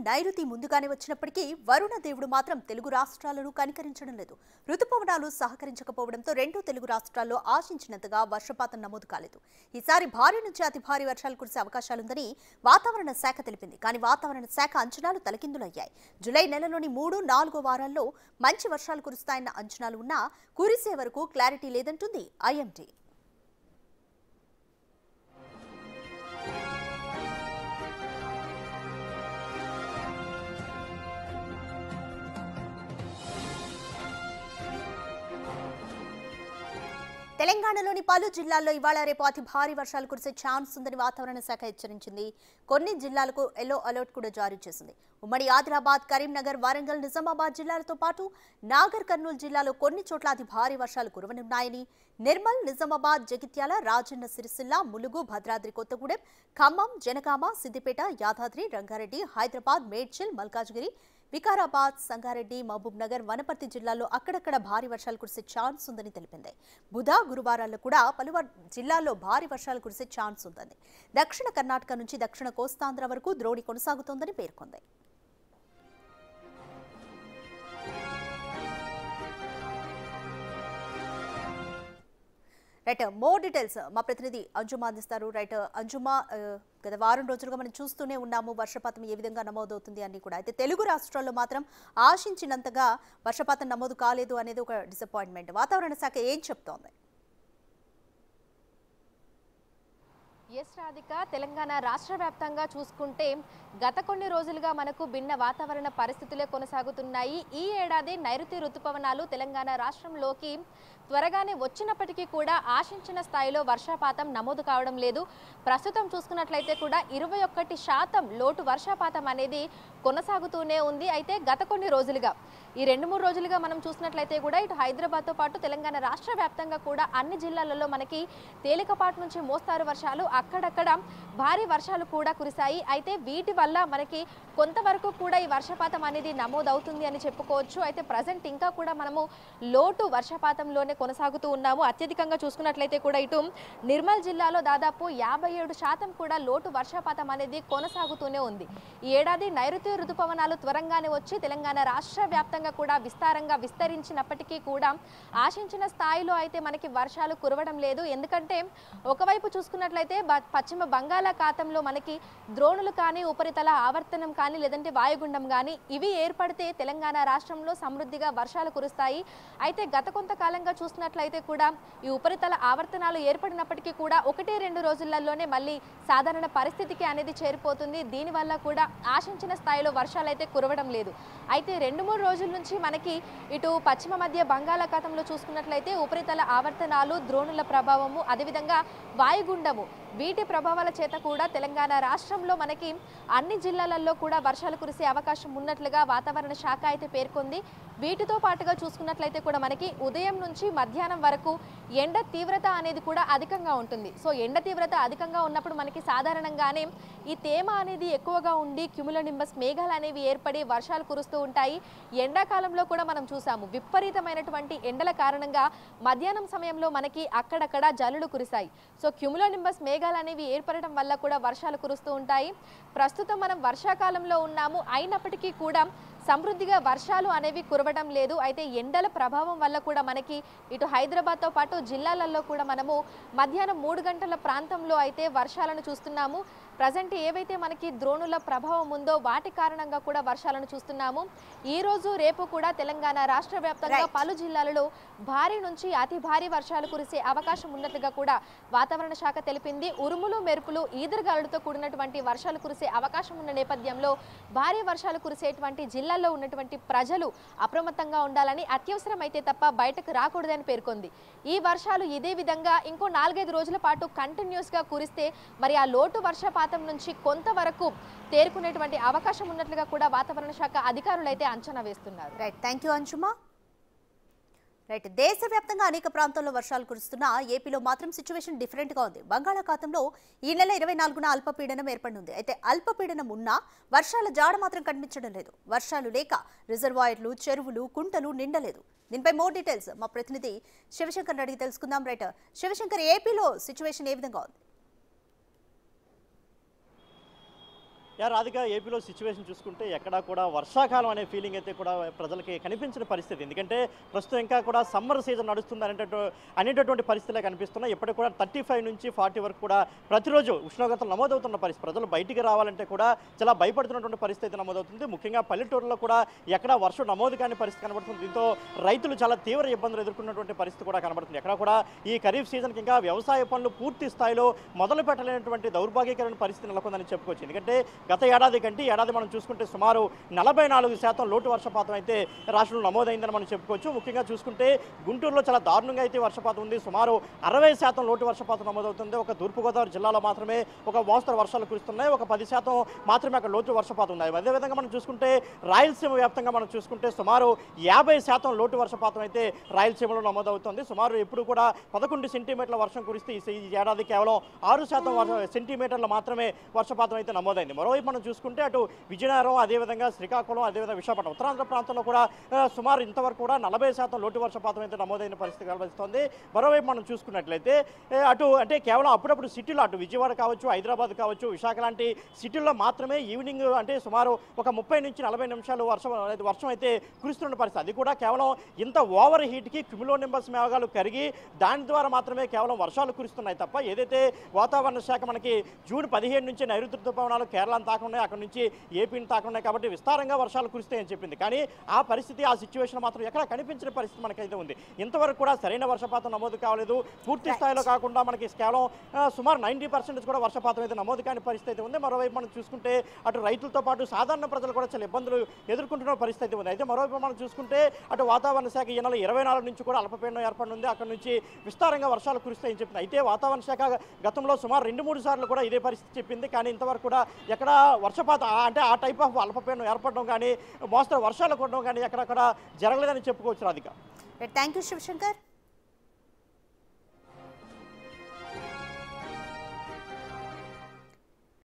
నైరుతి ముందుగానే వచ్చినప్పటికీ వరుణ దేవుడు మాత్రం తెలుగు రాష్ట్రాలను కనికరించడం లేదు. రుతుపవనాలు సహకరించకపోవడంతో రెండు తెలుగు రాష్ట్రాల్లో ఆశించినంతగా వర్షపాతం నమోదు కాలేదు. ఈసారి భారీ నుంచి అతి భారీ వర్షాలు కురిసే అవకాశాలుందని వాతావరణ శాఖ తెలిపింది. కానీ వాతావరణ శాఖ అంచనాలు తలకిందులయ్యాయి. జూలై నెలలోని 3-4 వారాల్లో మంచి వర్షాలు కురుస్తాయన్న అంచనాలు ఉన్నా కురిసే వరకు క్లారిటీ లేదంటుంది ఐఎండీ. తెలంగాణలోని పలు జిల్లాల్లో ఇవాళ రేపు అతి భారీ వర్షాలు కురిసే ఛాన్స్ ఉందని వాతావరణ శాఖ హెచ్చరించింది. కొన్ని జిల్లాలకు ఎల్లో అలర్ట్ కూడా జారీ చేసింది. ఉమ్మడి ఆదిలాబాద్, కరీంనగర్, వరంగల్, నిజామాబాద్ జిల్లాలతో పాటు నాగర్ కర్నూలు జిల్లాలో కొన్ని చోట్ల అతి భారీ వర్షాలు కురవనున్నాయని, నిర్మల్, నిజామాబాద్, జగిత్యాల, రాజన్న సిరిసిల్ల, ములుగు, భద్రాద్రి కొత్తగూడెం, ఖమ్మం, జనగామ, సిద్దిపేట, యాదాద్రి, రంగారెడ్డి, హైదరాబాద్, మేడ్చల్, మల్కాజ్గిరి, వికారాబాద్, సంగారెడ్డి, మహబూబ్ నగర్, వనపర్తి జిల్లాల్లో అక్కడక్కడ భారీ వర్షాలు కురిసే ఛాన్స్ ఉందని తెలిపింది. బుధ, గురువారాల్లో కూడా పలు జిల్లాల్లో భారీ వర్షాలు కురిసే ఛాన్స్ ఉందని, దక్షిణ కర్ణాటక నుంచి దక్షిణ కోస్తాంధ్ర వరకు ద్రోణి కొనసాగుతోందని పేర్కొంది. రైట్, మోర్ డీటెయిల్స్ మా ప్రతినిధి అంజుమా అందిస్తారు. రైట్ అంజుమా, గత వారం రోజులుగా మనం చూస్తూనే ఉన్నాము వర్షపాతం ఏ విధంగా నమోదవుతుంది అని కూడా. అయితే తెలుగు రాష్ట్రాల్లో మాత్రం ఆశించినంతగా వర్షపాతం నమోదు కాలేదు అనేది ఒక డిసప్పాయింట్మెంట్. వాతావరణ శాఖ ఏం చెప్తోంది? ఎస్ రాధిక, తెలంగాణ రాష్ట్ర వ్యాప్తంగా చూసుకుంటే గత కొన్ని రోజులుగా మనకు భిన్న వాతావరణ పరిస్థితులే కొనసాగుతున్నాయి. ఈ ఏడాది నైరుతి రుతుపవనాలు తెలంగాణ రాష్ట్రంలోకి త్వరగానే వచ్చినప్పటికీ కూడా ఆశించిన స్థాయిలో వర్షపాతం నమోదు కావడం లేదు. ప్రస్తుతం చూసుకున్నట్లయితే కూడా 21% లోటు వర్షపాతం అనేది కొనసాగుతూనే ఉంది. అయితే గత కొన్ని రోజులుగా ఈ 2-3 రోజులుగా మనం చూసినట్లయితే కూడా ఇటు హైదరాబాద్తో పాటు తెలంగాణ రాష్ట్ర వ్యాప్తంగా కూడా అన్ని జిల్లాలలో మనకి తేలికపాటి నుంచి మోస్తారు వర్షాలు, అక్కడక్కడ భారీ వర్షాలు కూడా కురిశాయి. అయితే వీటి వల్ల మనకి కొంతవరకు కూడా ఈ వర్షపాతం అనేది నమోదవుతుంది అని చెప్పుకోవచ్చు. అయితే ప్రజెంట్ ఇంకా కూడా మనము లోటు వర్షపాతంలోనే కొనసాగుతూ ఉన్నాము. అత్యధికంగా చూసుకున్నట్లయితే కూడా ఇటు నిర్మల్ జిల్లాలో దాదాపు 57% కూడా లోటు వర్షపాతం అనేది కొనసాగుతూనే ఉంది. ఈ ఏడాది నైరుతి ఋతుపవనాలు త్వరగానే వచ్చి తెలంగాణ రాష్ట్ర వ్యాప్తంగా కూడా విస్తారంగా విస్తరించినప్పటికీ కూడా ఆశించిన స్థాయిలో అయితే మనకి వర్షాలు కురవడం లేదు. ఎందుకంటే ఒకవైపు చూసుకున్నట్లయితే పశ్చిమ బంగాళాఖాతంలో మనకి ద్రోణులు కానీ, ఉపరితల ఆవర్తనం కానీ, లేదంటే వాయుగుండం కానీ ఇవి ఏర్పడితే తెలంగాణ రాష్ట్రంలో సమృద్ధిగా వర్షాలు కురుస్తాయి. అయితే గత కొంతకాలంగా చూసినట్లయితే కూడా ఈ ఉపరితల ఆవర్తనాలు ఏర్పడినప్పటికీ కూడా 1-2 రోజులలోనే మళ్ళీ సాధారణ పరిస్థితికి అనేది చేరిపోతుంది. దీనివల్ల కూడా ఆశించిన స్థాయిలో వర్షాలు అయితే కురవడం లేదు. అయితే 2-3 రోజుల నుంచి మనకి ఇటు పశ్చిమ మధ్య బంగాళాఖాతంలో చూసుకున్నట్లయితే ఉపరితల ఆవర్తనాలు, ద్రోణుల ప్రభావము, అదేవిధంగా వాయుగుండము వీటి ప్రభావాల చేత కూడా తెలంగాణ రాష్ట్రంలో మనకి అన్ని జిల్లాలలో కూడా వర్షాలు కురిసే అవకాశం ఉన్నట్లుగా వాతావరణ శాఖ అయితే పేర్కొంది. వీటితో పాటుగా చూసుకున్నట్లయితే కూడా మనకి ఉదయం నుంచి మధ్యాహ్నం వరకు ఎండ తీవ్రత అనేది కూడా అధికంగా ఉంటుంది. సో ఎండ తీవ్రత అధికంగా ఉన్నప్పుడు మనకి సాధారణంగానే ఈ తేమ అనేది ఎక్కువగా ఉండి క్యుములోనింబస్ మేఘాలు అనేవి ఏర్పడి వర్షాలు కురుస్తూ ఉంటాయి. ఎండాకాలంలో కూడా మనం చూసాము విపరీతమైనటువంటి ఎండల కారణంగా మధ్యాహ్నం సమయంలో మనకి అక్కడక్కడ జల్లులు కురిశాయి. సో క్యుములోనింబస్ మేఘాలు అనేవి ఏర్పడటం వల్ల కూడా వర్షాలు కురుస్తూ ఉంటాయి. ప్రస్తుతం మనం వర్షాకాలంలో ఉన్నాము, అయినప్పటికీ కూడా సమృద్ధిగా వర్షాలు అనేవి కురవడం లేదు. అయితే ఎండల ప్రభావం వల్ల కూడా మనకి ఇటు హైదరాబాద్తో పాటు జిల్లాలలో కూడా మనము మధ్యాహ్నం 3 గంటల ప్రాంతంలో అయితే వర్షాలను చూస్తున్నాము. ప్రజెంట్ ఏవైతే మనకి ద్రోణుల ప్రభావం ఉందో వాటి కారణంగా కూడా వర్షాలను చూస్తున్నాము. ఈ రోజు రేపు కూడా తెలంగాణ రాష్ట్ర వ్యాప్తంగా పలు జిల్లాలలో భారీ నుంచి అతి భారీ వర్షాలు కురిసే అవకాశం ఉన్నట్లుగా కూడా వాతావరణ శాఖ తెలిపింది. ఉరుములు, మెరుపులు, ఈదురుగాలులతో కూడినటువంటి వర్షాలు కురిసే అవకాశం ఉన్న నేపథ్యంలో భారీ వర్షాలు కురిసేటువంటి జిల్లాల్లో ఉన్నటువంటి ప్రజలు అప్రమత్తంగా ఉండాలని, అత్యవసరమైతే తప్ప బయటకు రాకూడదని పేర్కొంది. ఈ వర్షాలు ఇదే విధంగా ఇంకో 4-5 రోజుల పాటు కంటిన్యూస్ గా కురిస్తే మరి ఆ లోటు వర్షపాతం నుంచి కొంతవరకు తేరుకునేటువంటి అవకాశం ఉన్నట్లుగా కూడా వాతావరణ శాఖ అధికారులు అయితే అంచనా వేస్తున్నారు. రైట్, థ్యాంక్ యూ అంజుమా. రైట్, దేశవ్యాప్తంగా అనేక ప్రాంతాల్లో వర్షాలు కురుస్తున్న ఏపీలో మాత్రం సిచ్యువేషన్ డిఫరెంట్ గా ఉంది. బంగాళాఖాతంలో ఈ నెల 24న అల్పపీడనం ఏర్పడింది. అయితే అల్పపీడనం ఉన్నా వర్షాల జాడ మాత్రం కనిపించడం లేదు. వర్షాలు లేక రిజర్వాయర్లు, చెరువులు, కుంటలు నిండలేదు. దీనిపై మోర్ డీటెయిల్స్ మా ప్రతినిధి శివశంకర్ అడిగి తెలుసుకుందాం. రైట్ శివశంకర్, ఏపీలో సిచ్యువేషన్ ఏ విధంగా ఉంది? రాధిక ఏపీలో సిచ్యువేషన్ చూసుకుంటే ఎక్కడా కూడా వర్షాకాలం అనే ఫీలింగ్ అయితే కూడా ప్రజలకి కనిపించిన పరిస్థితి. ఎందుకంటే ప్రస్తుతం ఇంకా కూడా సమ్మర్ సీజన్ నడుస్తుంది అనేటటువంటి పరిస్థితులే కనిపిస్తున్నాయి. ఇప్పటికి కూడా 35 నుంచి 40 వరకు కూడా ప్రతిరోజు ఉష్ణోగ్రతలు నమోదవుతున్న పరిస్థితి. ప్రజలు బయటికి రావాలంటే కూడా చాలా భయపడుతున్నటువంటి పరిస్థితి నమోదవుతుంది. ముఖ్యంగా పల్లెటూరులో కూడా ఎక్కడ వర్షం నమోదు కాని పరిస్థితి కనబడుతుంది. దీంతో రైతులు చాలా తీవ్ర ఇబ్బందులు ఎదుర్కొన్నటువంటి పరిస్థితి కూడా కనబడుతుంది. ఎక్కడ కూడా ఈ ఖరీఫ్ సీజన్కి ఇంకా వ్యవసాయ పనులు పూర్తి స్థాయిలో మొదలు పెట్టలేనటువంటి దౌర్భాగ్యకరమైన పరిస్థితి నెలకొందని చెప్పుకోవచ్చు. ఎందుకంటే గత ఏడాది కంటే ఏడాది మనం చూసుకుంటే సుమారు 44% లోటు వర్షపాతం అయితే రాష్ట్రంలో నమోదైందని మనం చెప్పుకోవచ్చు. ముఖ్యంగా చూసుకుంటే గుంటూరులో చాలా దారుణంగా అయితే వర్షపాతం ఉంది. సుమారు 60% లోటు వర్షపాతం నమోదవుతుంది. ఒక తూర్పుగోదావరి జిల్లాలో మాత్రమే ఒక మోస్తరు వర్షాలు కురుస్తున్నాయి. ఒక 10% మాత్రమే అక్కడ లోటు వర్షపాతం ఉంది. అదేవిధంగా మనం చూసుకుంటే రాయలసీమ వ్యాప్తంగా మనం చూసుకుంటే సుమారు 50% లోటు వర్షపాతం అయితే రాయలసీమలో నమోదవుతుంది. సుమారు ఎప్పుడు కూడా 11 సెంటీమీటర్ల వర్షం కురిస్తే ఈ ఏడాది కేవలం 6% సెంటీమీటర్లు మాత్రమే వర్షపాతం అయితే నమోదైంది. మరోవైపు మనం చూసుకుంటే అటు విజయనగరం, అదేవిధంగా శ్రీకాకుళం, అదేవిధంగా విశాఖపట్నం ఉత్తరాంధ్ర ప్రాంతంలో కూడా సుమారు ఇంతవరకు కూడా 40% లోటు వర్షపాతం అయితే నమోదైన పరిస్థితి కనిపిస్తోంది. మరోవైపు మనం చూసుకున్నట్లయితే అటు అంటే కేవలం అప్పుడప్పుడు సిటీలో అటు విజయవాడ కావచ్చు, హైదరాబాద్ కావచ్చు, విశాఖ లాంటి సిటీల్లో మాత్రమే ఈవినింగ్ అంటే సుమారు ఒక 30 నుంచి 40 నిమిషాలు వర్షం అయితే కురుస్తున్న పరిస్థితి. అది కూడా కేవలం ఇంత ఓవర్ హీట్కి క్యుములోనింబస్ మేఘాలు కరిగి దాని ద్వారా మాత్రమే కేవలం వర్షాలు కురుస్తున్నాయి తప్ప ఏదైతే వాతావరణ శాఖ మనకి జూన్ 15 నుంచి నైరుతి ఋతుపవనాలు కేరళను తాకున్నాయి, అక్కడ నుంచి ఏపీని తాకున్నాయి కాబట్టి విస్తారంగా వర్షాలు కురుస్తాయని చెప్పింది. కానీ ఆ పరిస్థితి ఆ సిచ్యువేషన్ మాత్రం ఎక్కడ కనిపించిన పరిస్థితి మనకైతే ఉంది. ఇంతవరకు కూడా సరైన వర్షపాతం నమోదు కావలేదు. పూర్తి స్థాయిలో కాకుండా మనకి కేవలం సుమారు 90% కూడా వర్షపాతం అయితే నమోదు కాని పరిస్థితి అయితే ఉంది. మరోవైపు మనం చూసుకుంటే అటు రైతులతో పాటు సాధారణ ప్రజలు కూడా చాలా ఇబ్బందులు ఎదుర్కొంటున్న పరిస్థితి ఉంది. అయితే మరోవైపు మనం చూసుకుంటే అటు వాతావరణ శాఖ ఈ నెల 24 నుంచి కూడా అల్పపీడనం ఏర్పడింది. అక్కడ నుంచి విస్తారంగా వర్షాలు కురుస్తాయని చెప్పింది. అయితే వాతావరణ శాఖ గతంలో సుమారు 2-3 సార్లు కూడా ఇదే పరిస్థితి చెప్పింది. కానీ ఇంతవరకు కూడా ఎక్కడ వర్షపాతం అంటే ఆ టైప్ ఆఫ్ అల్పపీడనం ఏర్పడడం కానీ మోస్తరు వర్షాలు కొట్టడం కానీ ఎక్కడక్కడ జరగలేదని చెప్పుకోవచ్చు. రాధిక. Thank you Shivshankar.